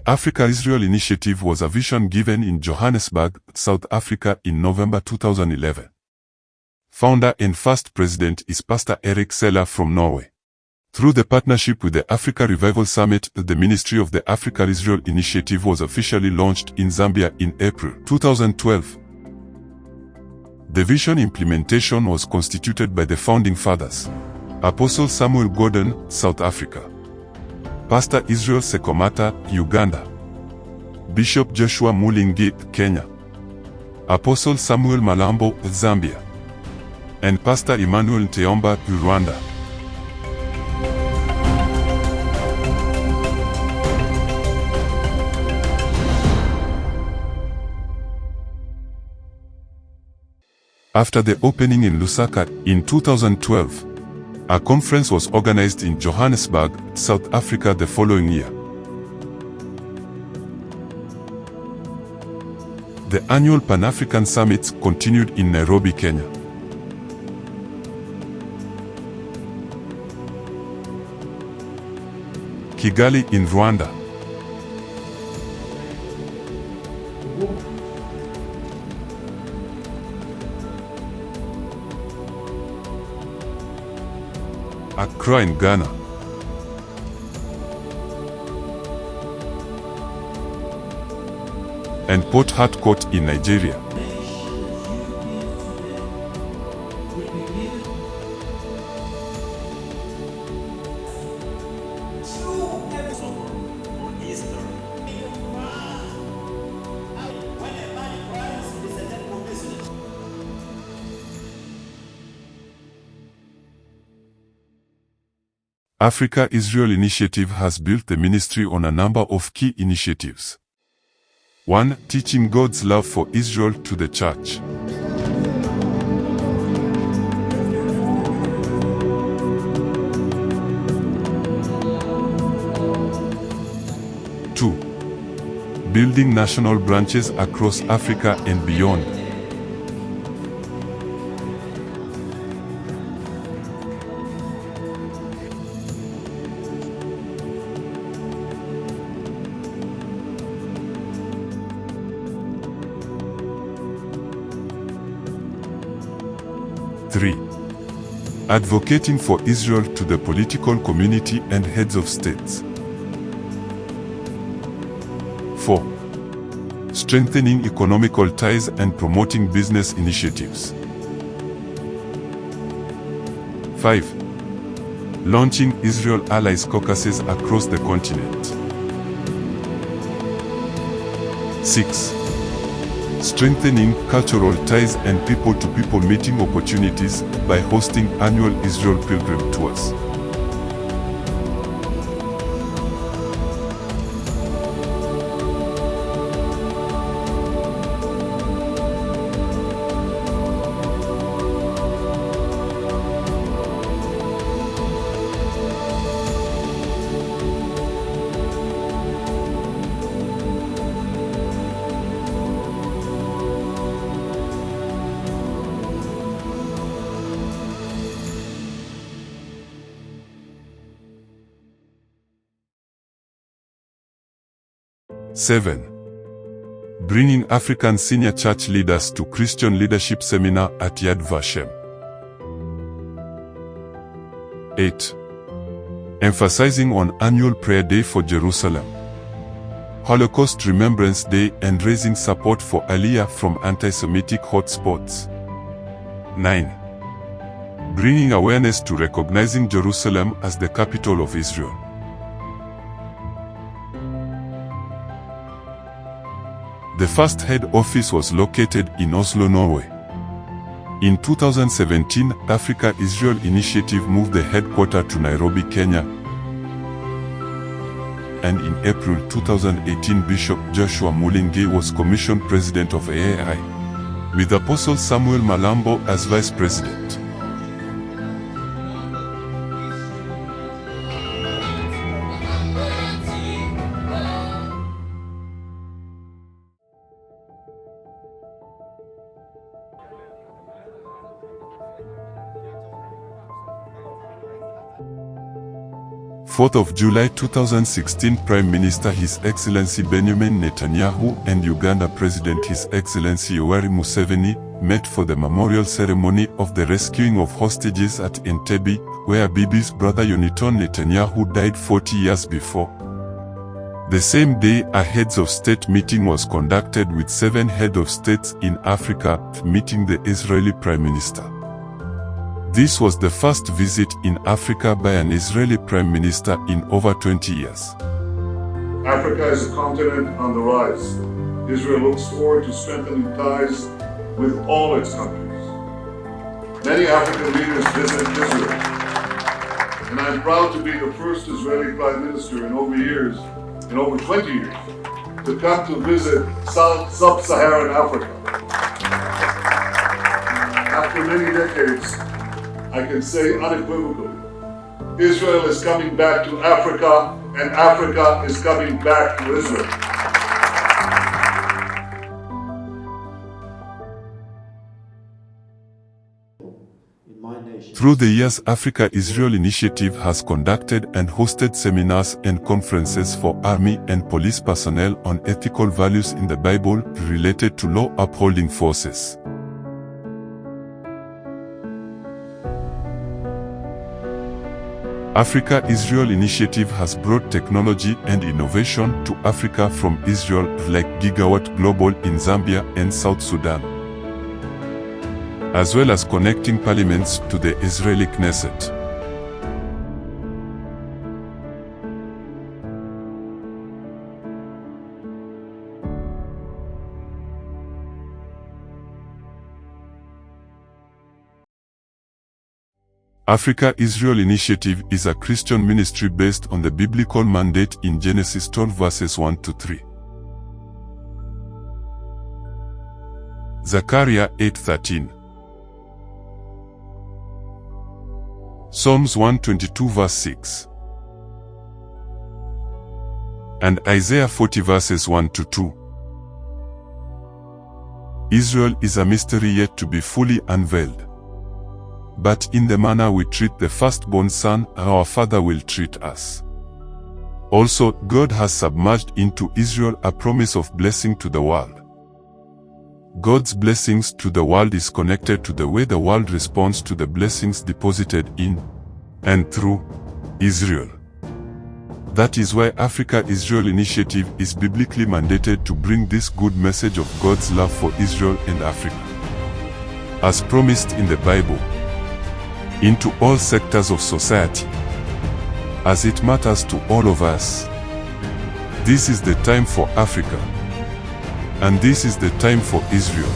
The Africa-Israel Initiative was a vision given in Johannesburg, South Africa in November 2011. Founder and first president is Pastor Erik Seller from Norway. Through the partnership with the Africa Revival Summit, the Ministry of the Africa-Israel Initiative was officially launched in Zambia in April 2012. The vision implementation was constituted by the founding fathers: Apostle Samuel Gordon, South Africa; Pastor Israel Sekomata, Uganda; Bishop Joshua Mulingi, Kenya; Apostle Samuel Malambo, Zambia; and Pastor Emmanuel Nteomba, Rwanda. After the opening in Lusaka in 2012, a conference was organized in Johannesburg, South Africa the following year. The annual Pan-African Summits continued in Nairobi, Kenya. Kigali in Rwanda. Accra in Ghana. And Port Harcourt in Nigeria. Africa-Israel Initiative has built the ministry on a number of key initiatives. 1. Teaching God's love for Israel to the church. 2. Building national branches across Africa and beyond. 3. Advocating for Israel to the political community and heads of states. 4. Strengthening economical ties and promoting business initiatives. 5. Launching Israel Allies caucuses across the continent. 6. Strengthening cultural ties and people-to-people meeting opportunities by hosting annual Israel pilgrim tours. Seven. Bringing African senior church leaders to Christian Leadership Seminar at Yad Vashem. 8. Emphasizing on Annual Prayer Day for Jerusalem, Holocaust Remembrance Day, and raising support for Aliyah from anti-Semitic hotspots. 9. Bringing awareness to recognizing Jerusalem as the capital of Israel. The first head office was located in Oslo, Norway. In 2017, Africa-Israel Initiative moved the headquarters to Nairobi, Kenya. And in April 2018, Bishop Joshua Mulingi was commissioned president of A.I.I, with Apostle Samuel Malambo as vice president. 4th of July 2016, Prime Minister His Excellency Benjamin Netanyahu and Uganda President His Excellency Yoweri Museveni met for the memorial ceremony of the rescuing of hostages at Entebbe, where Bibi's brother Yoniton Netanyahu died 40 years before. The same day, a heads of state meeting was conducted with 7 heads of states in Africa, meeting the Israeli Prime Minister. This was the first visit in Africa by an Israeli Prime Minister in over 20 years. Africa is a continent on the rise. Israel looks forward to strengthening ties with all its countries. Many African leaders visit Israel, and I'm proud to be the first Israeli Prime Minister in over 20 years, to come to visit sub-Saharan Africa. After many decades, I can say unequivocally, Israel is coming back to Africa, and Africa is coming back to Israel. Through the years, Africa-Israel Initiative has conducted and hosted seminars and conferences for army and police personnel on ethical values in the Bible related to law-upholding forces. Africa-Israel Initiative has brought technology and innovation to Africa from Israel, like Gigawatt Global in Zambia and South Sudan, as well as connecting parliaments to the Israeli Knesset. Africa-Israel Initiative is a Christian ministry based on the biblical mandate in Genesis 12 verses 1-3. Zechariah 8:13. Psalms 122 verse 6. And Isaiah 40 verses 1-2. Israel is a mystery yet to be fully unveiled. But in the manner we treat the firstborn son, our Father will treat us. Also, God has submerged into Israel a promise of blessing to the world. God's blessings to the world is connected to the way the world responds to the blessings deposited in and through Israel. That is why Africa-Israel Initiative is biblically mandated to bring this good message of God's love for Israel and Africa, as promised in the Bible, into all sectors of society, as it matters to all of us. This is the time for Africa, and this is the time for Israel.